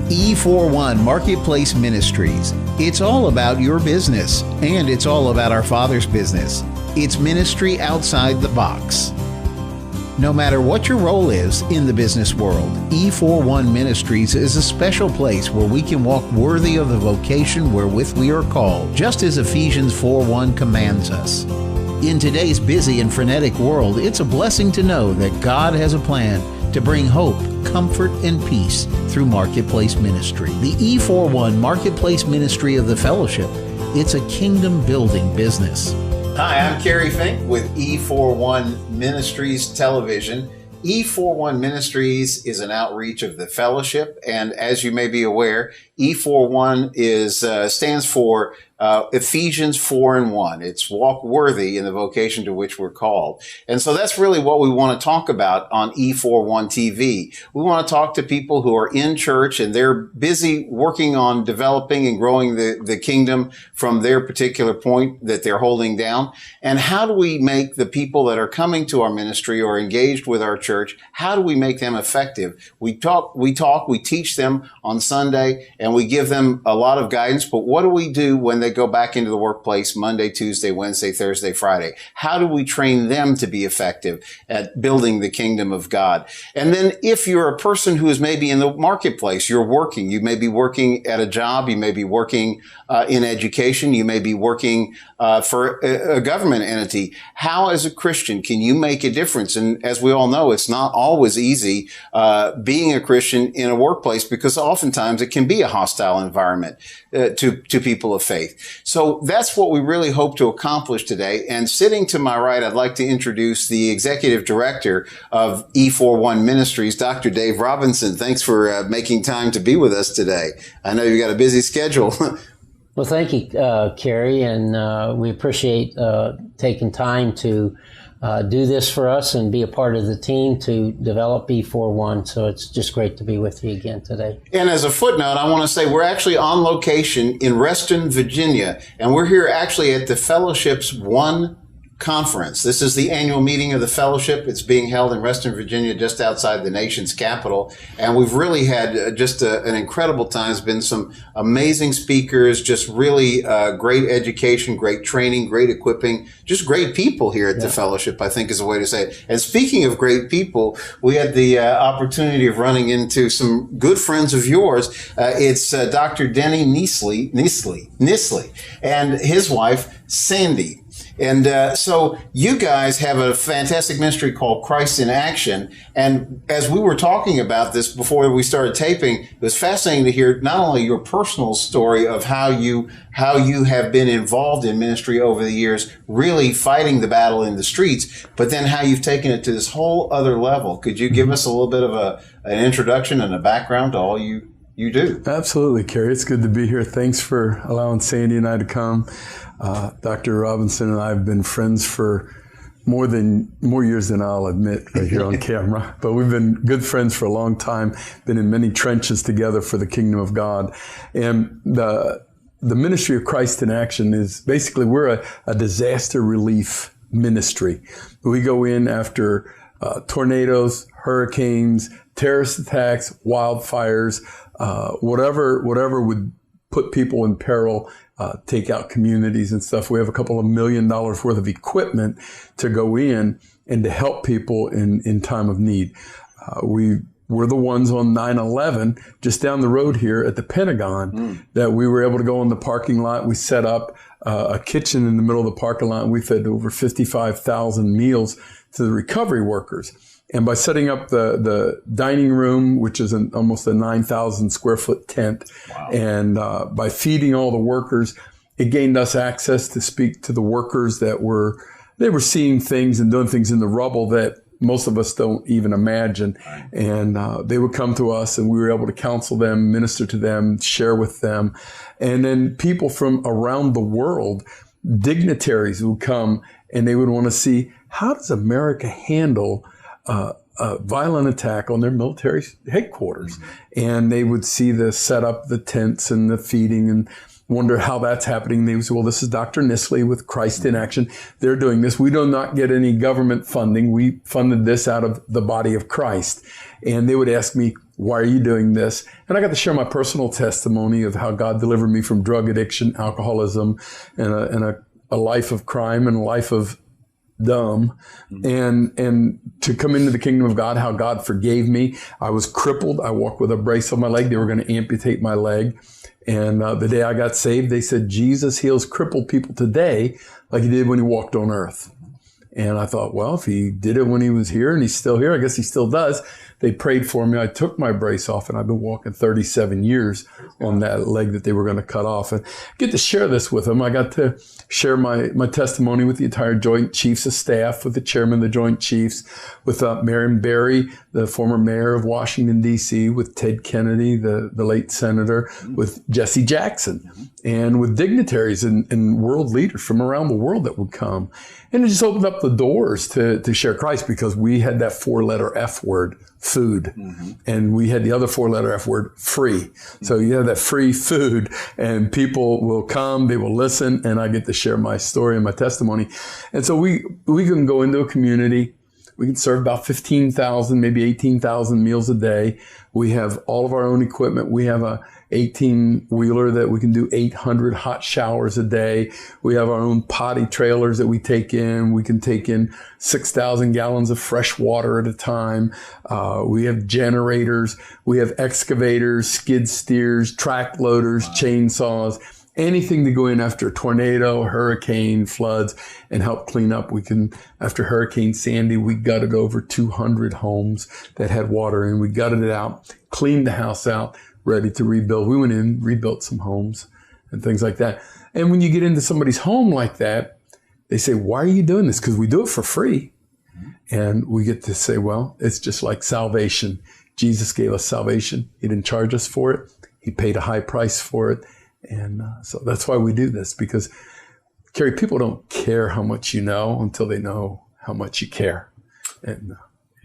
E41 Marketplace Ministries. It's all about your business, and it's all about our Father's business. It's ministry outside the box. No matter what your role is in the business world, E41 Ministries is a special place where we can walk worthy of the vocation wherewith we are called, just as Ephesians 4:1 commands us. In today's busy and frenetic world, it's a blessing to know that God has a plan to bring hope, comfort, and peace through Marketplace Ministry. The E41 Marketplace Ministry of the Fellowship, it's a kingdom-building business. Hi, I'm Kerry Fink with E41 Ministries Television. E41 Ministries is an outreach of the fellowship, and as you may be aware, E41 stands for Ephesians 4:1. It's walk worthy in the vocation to which we're called. And so that's really what we want to talk about on E41 TV. We want to talk to people who are in church and they're busy working on developing and growing the kingdom from their particular point that they're holding down. And how do we make the people that are coming to our ministry or engaged with our church, how do we make them effective? We teach them on Sunday, and we give them a lot of guidance, but what do we do when they go back into the workplace Monday, Tuesday, Wednesday, Thursday, Friday? How do we train them to be effective at building the kingdom of God? And then if you're a person who is maybe in the marketplace, you're working, you may be working at a job, you may be working in education, you may be working for a government entity. How, as a Christian, can you make a difference? And as we all know, it's not always easy being a Christian in a workplace, because oftentimes it can be a hostile environment to people of faith. So that's what we really hope to accomplish today. And sitting to my right, I'd like to introduce the Executive Director of E41 Ministries, Dr. Dave Robinson. Thanks for making time to be with us today. I know you've got a busy schedule. Well, thank you, Kerry, and we appreciate taking time to do this for us and be a part of the team to develop E41. So it's just great to be with you again today. And as a footnote, I want to say we're actually on location in Reston, Virginia, and we're here actually at the Fellowship's One Conference. This is the annual meeting of the Fellowship. It's being held in Reston, Virginia, just outside the nation's capital. And we've really had just an incredible time. There's been some amazing speakers, just really great education, great training, great equipping, just great people here at the Fellowship, I think is a way to say it. And speaking of great people, we had the opportunity of running into some good friends of yours. It's Dr. Denny Nissley, and his wife, Sandy. And so you guys have a fantastic ministry called Christ In Action. And as we were talking about this before we started taping, it was fascinating to hear not only your personal story of how you have been involved in ministry over the years, really fighting the battle in the streets, but then how you've taken it to this whole other level. Could you give us a little bit of an introduction and a background to all you do? Absolutely, Kerry. It's good to be here. Thanks for allowing Sandy and I to come. Dr. Robinson and I have been friends for more years than I'll admit right here on camera, but we've been good friends for a long time, been in many trenches together for the kingdom of God. And the ministry of Christ in Action is basically, we're a disaster relief ministry. We go in after tornadoes, hurricanes, terrorist attacks, wildfires, whatever would put people in peril, take out communities and stuff. We have a couple of $1 million worth of equipment to go in and to help people in time of need. We're the ones on 9/11, just down the road here at the Pentagon, that we were able to go in the parking lot. We set up a kitchen in the middle of the parking lot, and we fed over 55,000 meals to the recovery workers. And by setting up the dining room, which is almost a 9,000 square foot tent, and by feeding all the workers, it gained us access to speak to the workers that were seeing things and doing things in the rubble that most of us don't even imagine. And they would come to us, and we were able to counsel them, minister to them, share with them. And then people from around the world, dignitaries, would come, and they would want to see, how does America handle a violent attack on their military headquarters? And they would see the set up, the tents and the feeding wonder how that's happening. They say, well, this is Dr. Nissley with Christ in Action. They're doing this. We do not get any government funding. We funded this out of the body of Christ. And they would ask me, why are you doing this? And I got to share my personal testimony of how God delivered me from drug addiction, alcoholism, and a life of crime and a life of dumb, and to come into the kingdom of God, how God forgave me. I was crippled. I walked with a brace on my leg. They were going to amputate my leg. And the day I got saved, they said, Jesus heals crippled people today like he did when he walked on earth. And I thought, well, if he did it when he was here and he's still here, I guess he still does. They prayed for me. I took my brace off, and I've been walking 37 years on that leg that they were going to cut off. And I get to share this with them. I got to share my testimony with the entire Joint Chiefs of Staff, with the chairman of the Joint Chiefs, with Marion Barry, the former mayor of Washington, D.C., with Ted Kennedy, the late senator, with Jesse Jackson, and with dignitaries and world leaders from around the world that would come. And it just opened up the doors to share Christ, because we had that 4-letter F word, food. And we had the other 4-letter F word, free. So you have that free food, and people will come, they will listen, and I get to share my story and my testimony. And so we can go into a community. We can serve about 15,000, maybe 18,000 meals a day. We have all of our own equipment. We have a 18-wheeler that we can do 800 hot showers a day. We have our own potty trailers that we take in. We can take in 6,000 gallons of fresh water at a time. We have generators. We have excavators, skid steers, track loaders, chainsaws, anything to go in after a tornado, hurricane, floods, and help clean up. We can, after Hurricane Sandy, we gutted over 200 homes that had water in. We gutted it out, cleaned the house out, ready to rebuild. We went in, rebuilt some homes and things like that. And when you get into somebody's home like that, they say, why are you doing this? Because we do it for free. And we get to say, well, it's just like salvation. Jesus gave us salvation. He didn't charge us for it. He paid a high price for it. And so that's why we do this, because, Kerry, people don't care how much you know until they know how much you care. And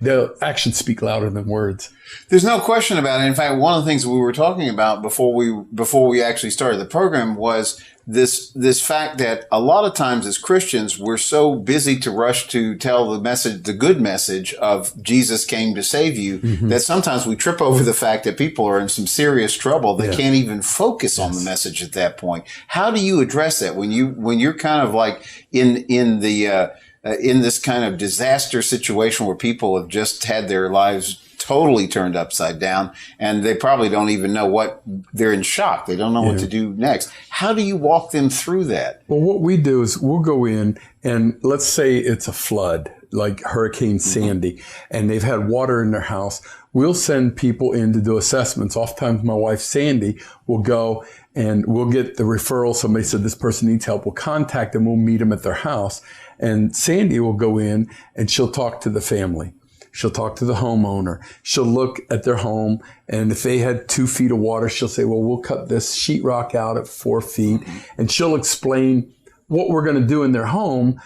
the actions speak louder than words. There's no question about it. In fact, one of the things we were talking about before we actually started the program was this fact that a lot of times as Christians, we're so busy to rush to tell the message, the good message of Jesus came to save you, that sometimes we trip over the fact that people are in some serious trouble. They can't even focus on the message at that point. How do you address that when you're kind of like in this kind of disaster situation where people have just had their lives totally turned upside down, and they probably don't even know they're in shock. They don't know what to do next. How do you walk them through that? Well, what we do is we'll go in, and let's say it's a flood, like Hurricane Sandy, and they've had water in their house. We'll send people in to do assessments. Oftentimes my wife, Sandy, will go and we'll get the referral. Somebody said this person needs help. We'll contact them. We'll meet them at their house. And Sandy will go in and she'll talk to the family. She'll talk to the homeowner. She'll look at their home. And if they had 2 feet of water, she'll say, well, we'll cut this sheetrock out at 4 feet. And she'll explain what we're going to do in their home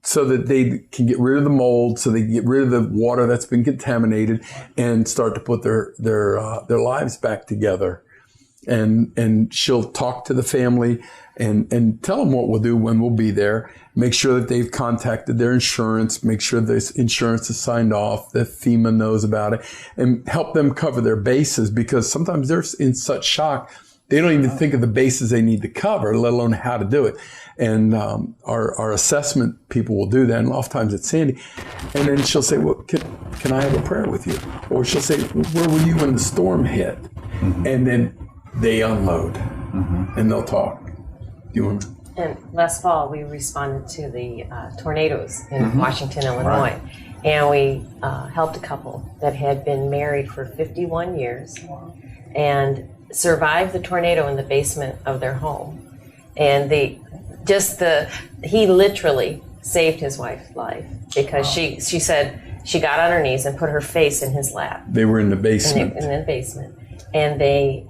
so that they can get rid of the mold, so they can get rid of the water that's been contaminated and start to put their lives back together. And she'll talk to the family and tell them what we'll do when we'll be there. Make sure that they've contacted their insurance, make sure this insurance is signed off, that FEMA knows about it, and help them cover their bases, because sometimes they're in such shock, they don't even think of the bases they need to cover, let alone how to do it. And our assessment people will do that, and oftentimes it's Sandy. And then she'll say, well, can I have a prayer with you? Or she'll say, where were you when the storm hit? And then they unload, and they'll talk. And last fall, we responded to the tornadoes in Washington, Illinois. And we helped a couple that had been married for 51 years and survived the tornado in the basement of their home. And he literally saved his wife's life, because she said she got on her knees and put her face in his lap. They were in the basement. In the basement. And they,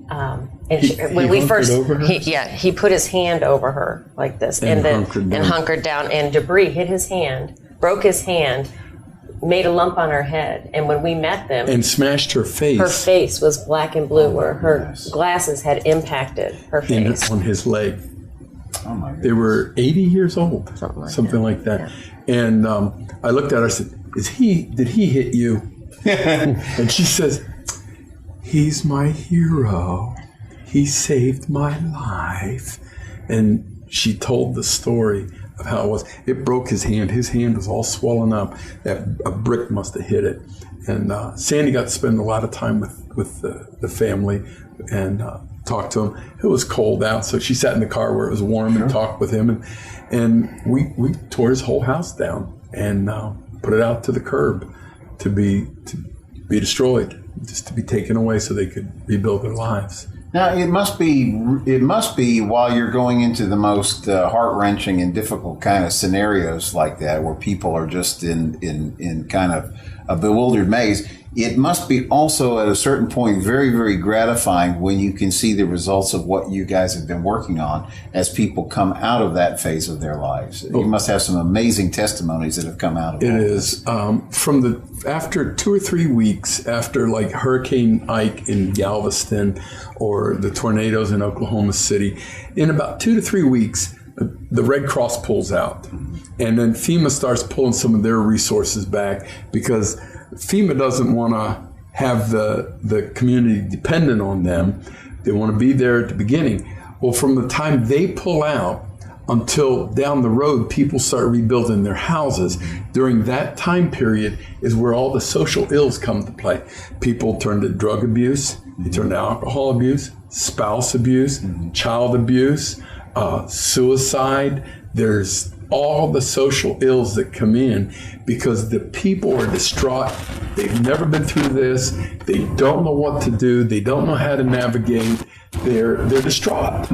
when we first, he put his hand over her like this, and then hunkered down, and debris hit his hand, broke his hand made a lump on her head. And when we met them, and smashed her face. Her face was black and blue, where her glasses had impacted her face. On his leg. Oh my goodness. They were 80 years old, something like that. Yeah. And I looked at her, I said, did he hit you? And she says, he's my hero. He saved my life. And she told the story of how it was. It broke his hand. His hand was all swollen up. A brick must have hit it. And Sandy got to spend a lot of time with the family and talked to him. It was cold out, so she sat in the car where it was warm and talked with him. And we tore his whole house down and put it out to the curb to be destroyed, just to be taken away so they could rebuild their lives. Now, it must be while you're going into the most heart-wrenching and difficult kind of scenarios like that, where people are just in kind of a bewildered maze, it must be also at a certain point very, very gratifying when you can see the results of what you guys have been working on as people come out of that phase of their lives. You must have some amazing testimonies that have come out of it. It is. After 2 or 3 weeks after like Hurricane Ike in Galveston or the tornadoes in Oklahoma City, in about 2 to 3 weeks, the Red Cross pulls out. And then FEMA starts pulling some of their resources back because FEMA doesn't want to have the community dependent on them. They want to be there at the beginning. Well, from the time they pull out until down the road, people start rebuilding their houses. During that time period is where all the social ills come to play. People turn to drug abuse, they turn to alcohol abuse, spouse abuse, child abuse, suicide. There's all the social ills that come in because the people are distraught. They've never been through this. They don't know what to do. They don't know how to navigate. They're distraught.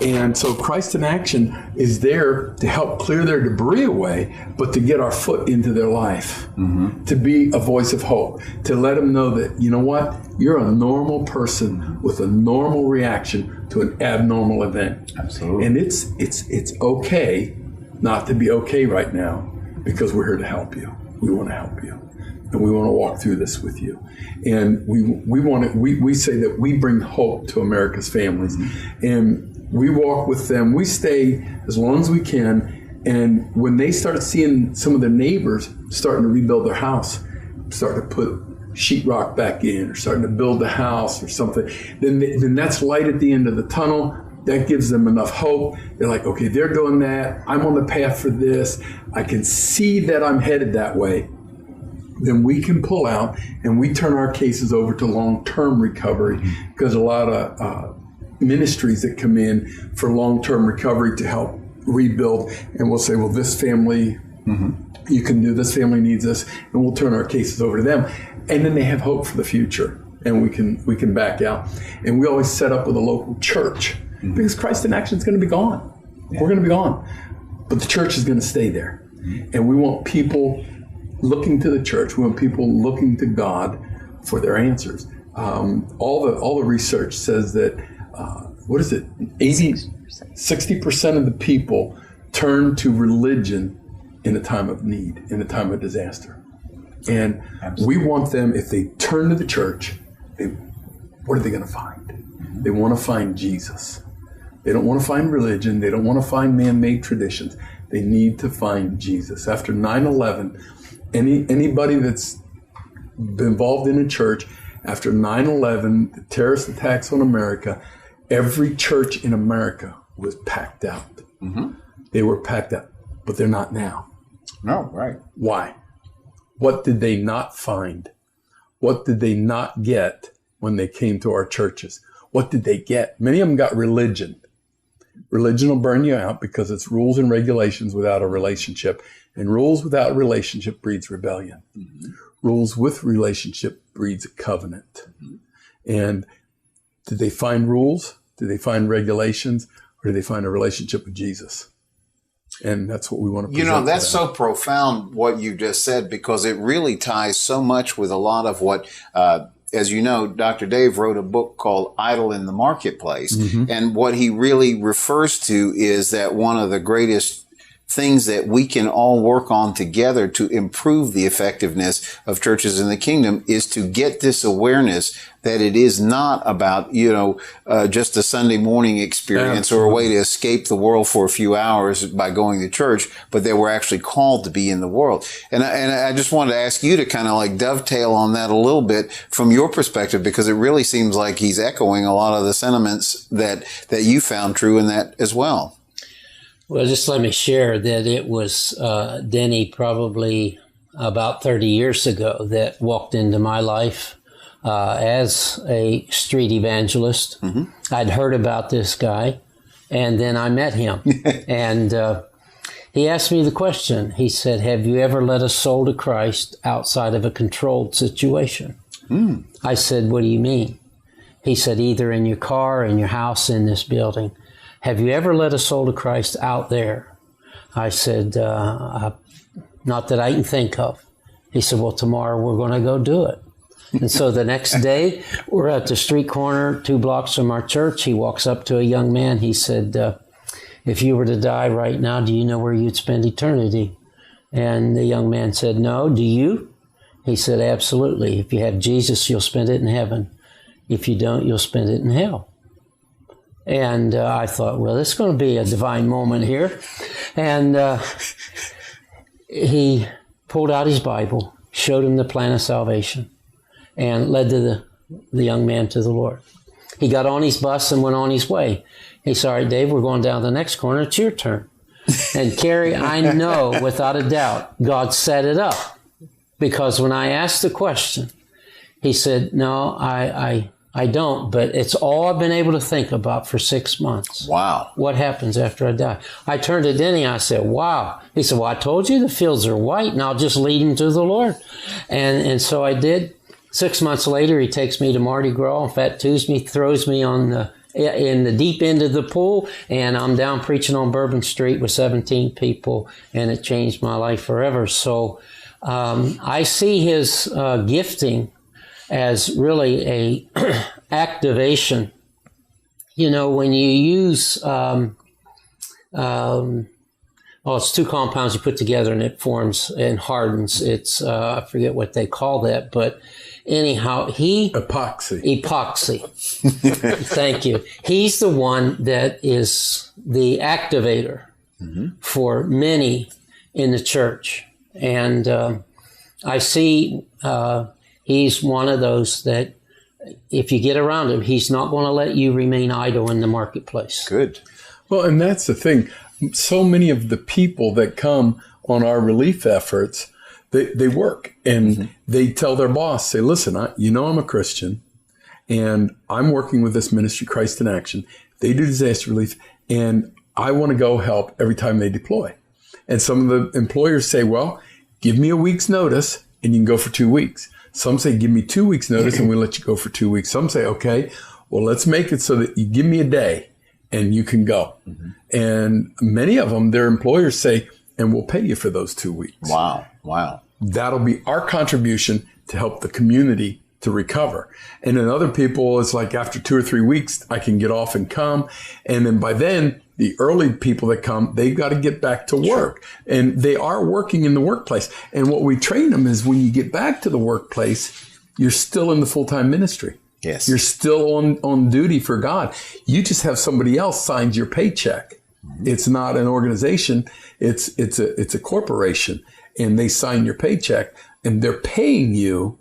And so Christ in Action is there to help clear their debris away, but to get our foot into their life, to be a voice of hope, to let them know that, you know what, you're a normal person with a normal reaction to an abnormal event. Absolutely. And it's okay not to be okay right now because we're here to help you. We want to help you. And we want to walk through this with you. And we say that we bring hope to America's families. And we walk with them. We stay as long as we can. And when they start seeing some of their neighbors starting to rebuild their house, starting to put sheetrock back in or starting to build the house or something, then that's light at the end of the tunnel. That gives them enough hope. They're like, okay, they're doing that. I'm on the path for this. I can see that I'm headed that way. Then we can pull out and we turn our cases over to long-term recovery because a lot of ministries that come in for long-term recovery to help rebuild, and we'll say, well, this family, you can do, this family needs this, and we'll turn our cases over to them. And then they have hope for the future, and we can back out. And we always set up with a local church because Christ in Action is going to be gone. Yeah. We're going to be gone. But the church is going to stay there. And we want people looking to the church. We want people looking to God for their answers. All the research says that, 60% of the people turn to religion in a time of need, in a time of disaster. And we want them, if they turn to the church, what are they going to find? They want to find Jesus. They don't want to find religion. They don't want to find man-made traditions. They need to find Jesus. After 9/11, anybody that's been involved in a church, after 9/11, the terrorist attacks on America, every church in America was packed out. They were packed out, but they're not now. No, right. Why? What did they not find? What did they not get when they came to our churches? What did they get? Many of them got religion. Religion will burn you out because it's rules and regulations without a relationship. And rules without relationship breeds rebellion. Rules with relationship breeds a covenant. And did they find rules? Did they find regulations? Or did they find a relationship with Jesus? And that's what we want to present. You know, that's so profound what you just said, because it really ties so much with a lot of what, as you know, Dr. Dave wrote a book called Idol in the Marketplace. And what he really refers to is that one of the greatest things that we can all work on together to improve the effectiveness of churches in the kingdom is to get this awareness that it is not about, just a Sunday morning experience or a way to escape the world for a few hours by going to church, but that we're actually called to be in the world. And I just wanted to ask you to kind of like dovetail on that a little bit from your perspective, because it really seems like he's echoing a lot of the sentiments that you found true in that as well. Well, just let me share that it was Denny probably about 30 years ago that walked into my life as a street evangelist. Mm-hmm. I'd heard about this guy, and then I met him. And he asked me the question. He said, have you ever led a soul to Christ outside of a controlled situation? Mm. I said, what do you mean? He said, either in your car, in your house, in this building. Have you ever led a soul to Christ out there? I said, not that I can think of. He said, well, tomorrow we're going to go do it. And so the next day, we're at the street corner 2 blocks from our church. He walks up to a young man. He said, if you were to die right now, do you know where you'd spend eternity? And the young man said, no. Do you? He said, absolutely. If you have Jesus, you'll spend it in heaven. If you don't, you'll spend it in hell. And I thought, well, this is going to be a divine moment here. And he pulled out his Bible, showed him the plan of salvation, and led the young man to the Lord. He got on his bus and went on his way. He said, all right, Dave, we're going down the next corner. It's your turn. And Kerry, I know without a doubt God set it up. Because when I asked the question, he said, no, I don't, but it's all I've been able to think about for 6 months. Wow. What happens after I die? I turned to Denny, I said, wow. He said, well, I told you the fields are white, and I'll just lead him to the Lord. And so I did. 6 months later, he takes me to Mardi Gras, Fat Tuesday, throws me in the deep end of the pool, and I'm down preaching on Bourbon Street with 17 people, and it changed my life forever. So I see his gifting as really a activation. When you use, it's 2 compounds you put together and it forms and hardens. It's, I forget what they call that, but anyhow, Epoxy. Thank you. He's the one that is the activator for many in the church. And I see he's one of those that if you get around him, he's not going to let you remain idle in the marketplace. Good. Well, and that's the thing. So many of the people that come on our relief efforts, they work and they tell their boss, say, listen, I'm a Christian and I'm working with this ministry, Christ in Action. They do disaster relief and I want to go help every time they deploy. And some of the employers say, well, give me a week's notice and you can go for 2 weeks. Some say, give me 2 weeks notice and we'll let you go for 2 weeks. Some say, okay, well, let's make it so that you give me a day and you can go. And many of them, their employers say, and we'll pay you for those 2 weeks. Wow. That'll be our contribution to help the community to recover. And then other people, it's like after 2 or 3 weeks, I can get off and come. And then by then, the early people that come, they've got to get back to work. And they are working in the workplace. And what we train them is when you get back to the workplace, you're still in the full-time ministry. Yes. You're still on duty for God. You just have somebody else signs your paycheck. It's not an organization. It's a corporation. And they sign your paycheck and they're paying you,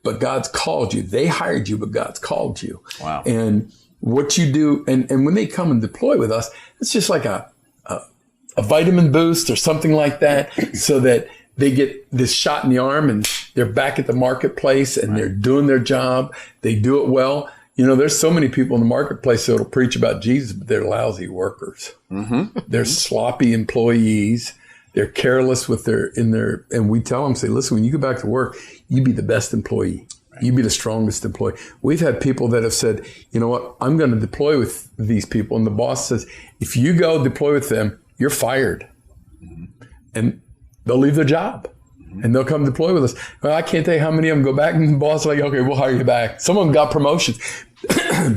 but God's called you. They hired you, but God's called you. Wow. And what you do, and when they come and deploy with us, it's just like a vitamin boost or something like that, so that they get this shot in the arm and they're back at the marketplace and they're doing their job. They do it well. There's so many people in the marketplace that'll preach about Jesus, but they're lousy workers. They're sloppy employees. They're careless and we tell them, say, listen, when you go back to work, you be the best employee. You be the strongest employee. We've had people that have said, you know what, I'm going to deploy with these people. And the boss says, if you go deploy with them, you're fired. And they'll leave their job and they'll come deploy with us. Well, I can't tell you how many of them go back and the boss is like, okay, we'll hire you back. Some of them got promotions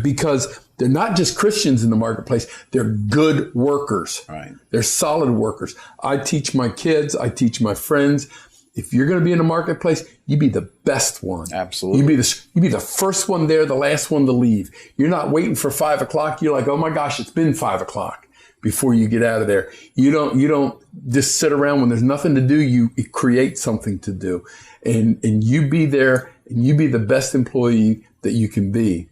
because They're not just Christians in the marketplace. They're good workers. Right. They're solid workers. I teach my kids. I teach my friends. If you're going to be in the marketplace, you be the best one. Absolutely. You be the first one there, the last one to leave. You're not waiting for 5 o'clock. You're like, oh my gosh, it's been 5 o'clock before you get out of there. You don't just sit around when there's nothing to do. You create something to do, and you be there, and you be the best employee that you can be.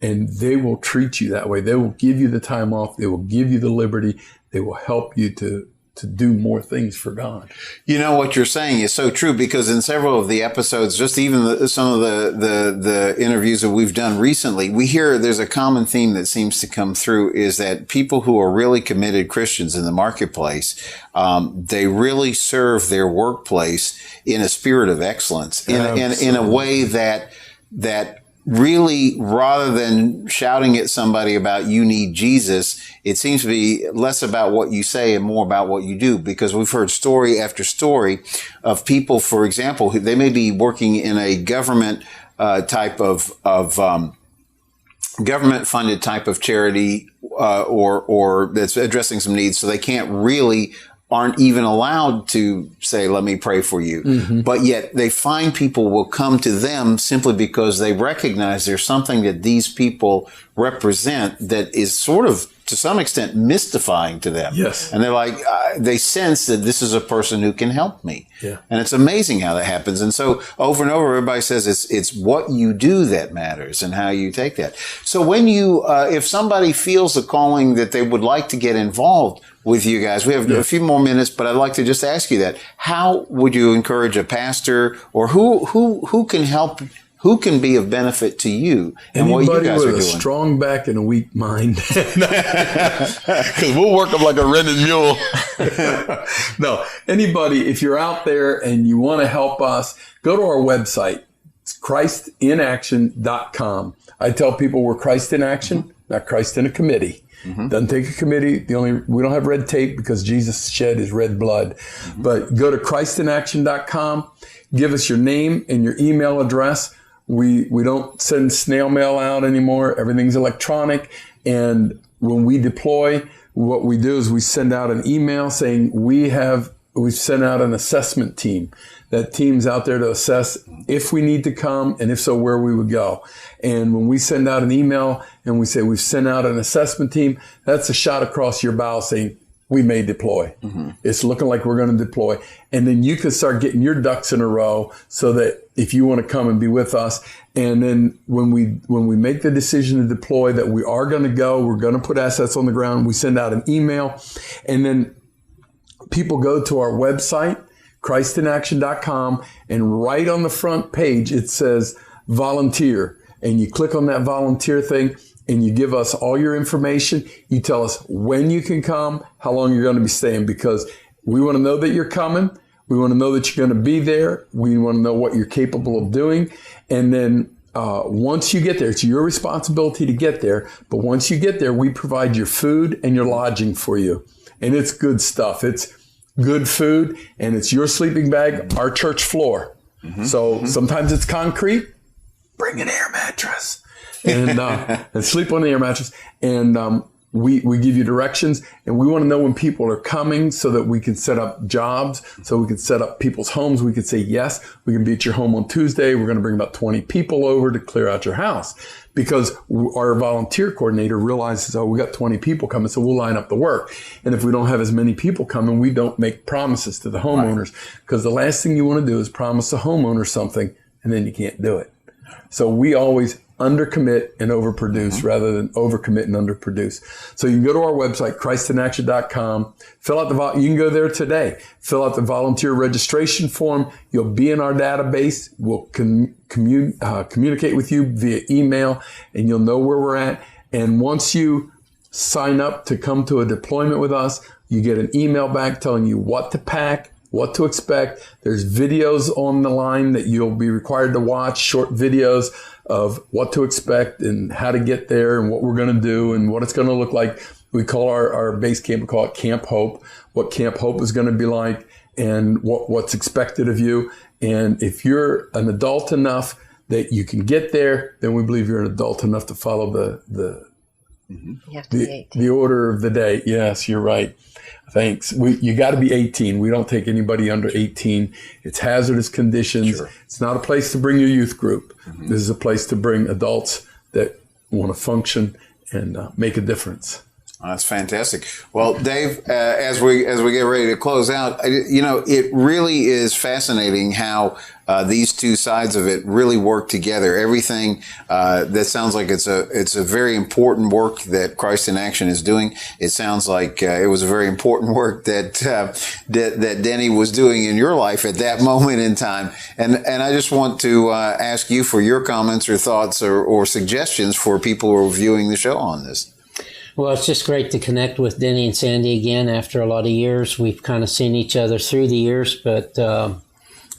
And they will treat you that way. They will give you the time off. They will give you the liberty. They will help you to do more things for God. You know, what you're saying is so true, because in several of the episodes, just even some of the interviews that we've done recently, we hear there's a common theme that seems to come through, is that people who are really committed Christians in the marketplace, they really serve their workplace in a spirit of excellence, in a way that really, rather than shouting at somebody about you need Jesus, it seems to be less about what you say and more about what you do. Because we've heard story after story of people, for example, who they may be working in a government type of government funded type of charity, or that's addressing some needs, so they aren't even allowed to say, let me pray for you. Mm-hmm. But yet they find people will come to them simply because they recognize there's something that these people represent that is sort of, to some extent, mystifying to them. Yes. And they're like, they sense that this is a person who can help me. Yeah. And it's amazing how that happens. And so over and over, everybody says it's what you do that matters and how you take that. So when if somebody feels a calling that they would like to get involved with you guys, we have a few more minutes, but I'd like to just ask you that. How would you encourage a pastor, or who can help? Who can be of benefit to you and what you guys are doing? Anybody with a strong back and a weak mind. Because we'll work them like a rented mule. No, anybody, if you're out there and you want to help us, go to our website. It's ChristInAction.com. I tell people we're Christ in action, not Christ in a committee. Mm-hmm. Doesn't take a committee. We don't have red tape because Jesus shed his red blood. Mm-hmm. But go to ChristInAction.com. Give us your name and your email address. We don't send snail mail out anymore. Everything's electronic. And when we deploy, what we do is we send out an email saying we've sent out an assessment team. That team's out there to assess if we need to come, and if so, where we would go. And when we send out an email and we say we've sent out an assessment team, that's a shot across your bow saying we may deploy. Mm-hmm. It's looking like we're going to deploy. And then you can start getting your ducks in a row so that if you want to come and be with us. And then when we make the decision to deploy that we are going to go, we're going to put assets on the ground, we send out an email, and then people go to our website, ChristInAction.com, and right on the front page, it says volunteer. And you click on that volunteer thing and you give us all your information. You tell us when you can come, how long you're going to be staying, because we want to know that you're coming. We want to know that you're going to be there. We want to know what you're capable of doing. And then once you get there, it's your responsibility to get there. But once you get there, we provide your food and your lodging for you. And it's good stuff. It's good food, and it's your sleeping bag, our church floor. Mm-hmm. So sometimes it's concrete. Bring an air mattress and sleep on the air mattress. And we give you directions, and we want to know when people are coming so that we can set up jobs, so we can set up people's homes. We could say, yes, we can be at your home on Tuesday. We're going to bring about 20 people over to clear out your house, because our volunteer coordinator realizes, we got 20 people coming, so we'll line up the work. And if we don't have as many people coming, we don't make promises to the homeowners, because the last thing you want to do is promise the homeowner something and then you can't do it. So we always undercommit and overproduce rather than overcommit and underproduce. So you can go to our website, ChristInAction.com, fill out you can go there today, fill out the volunteer registration form. You'll be in our database. We'll communicate with you via email, and you'll know where we're at. And once you sign up to come to a deployment with us, you get an email back telling you what to pack, what to expect. There's videos on the line that you'll be required to watch, short videos of what to expect and how to get there and what we're going to do and what it's going to look like. We call our base camp, we call it Camp Hope, what Camp Hope is going to be like and what's expected of you. And if you're an adult enough that you can get there, then we believe you're an adult enough to follow the You have to be 18. The order of the day. Yes, you're right. Thanks. You got to be 18. We don't take anybody under 18. It's hazardous conditions. Sure. It's not a place to bring your youth group. This is a place to bring adults that want to function and make a difference. That's fantastic. Well, Dave, as we get ready to close out, it really is fascinating how these two sides of it really work together. Everything that sounds like it's a very important work that Christ in Action is doing. It sounds like it was a very important work that Denny was doing in your life at that moment in time. And I just want to ask you for your comments or thoughts or suggestions for people who are viewing the show on this. Well, it's just great to connect with Denny and Sandy again after a lot of years. We've kind of seen each other through the years, but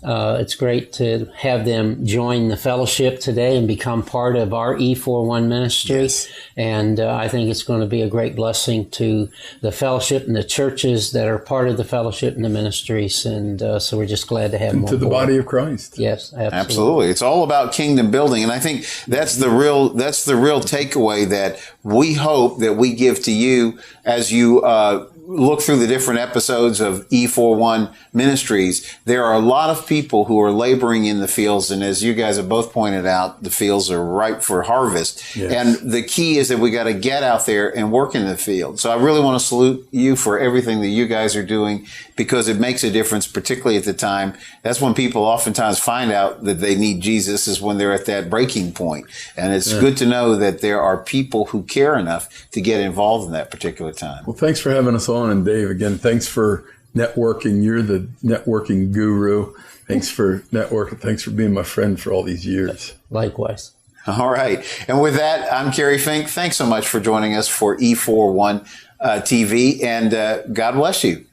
it's great to have them join the fellowship today and become part of our E41 ministry. Yes. And I think it's going to be a great blessing to the fellowship and the churches that are part of the fellowship and the ministries. And so we're just glad to have them on To the board. body of Christ. Yes, absolutely. Absolutely. It's all about kingdom building. And I think that's the real takeaway that we hope that we give to you as you look through the different episodes of E41 Ministries. There are a lot of people who are laboring in the fields. And as you guys have both pointed out, the fields are ripe for harvest. Yes. And the key is that we got to get out there and work in the field. So I really want to salute you for everything that you guys are doing, because it makes a difference, particularly at the time. That's when people oftentimes find out that they need Jesus, is when they're at that breaking point. And it's good to know that there are people who care enough to get involved in that particular time. Well, thanks for having us on. And Dave, again, thanks for networking. You're the networking guru. Thanks for networking. Thanks for being my friend for all these years. Likewise. All right. And with that, I'm Kerry Fink. Thanks so much for joining us for E41 TV, and God bless you.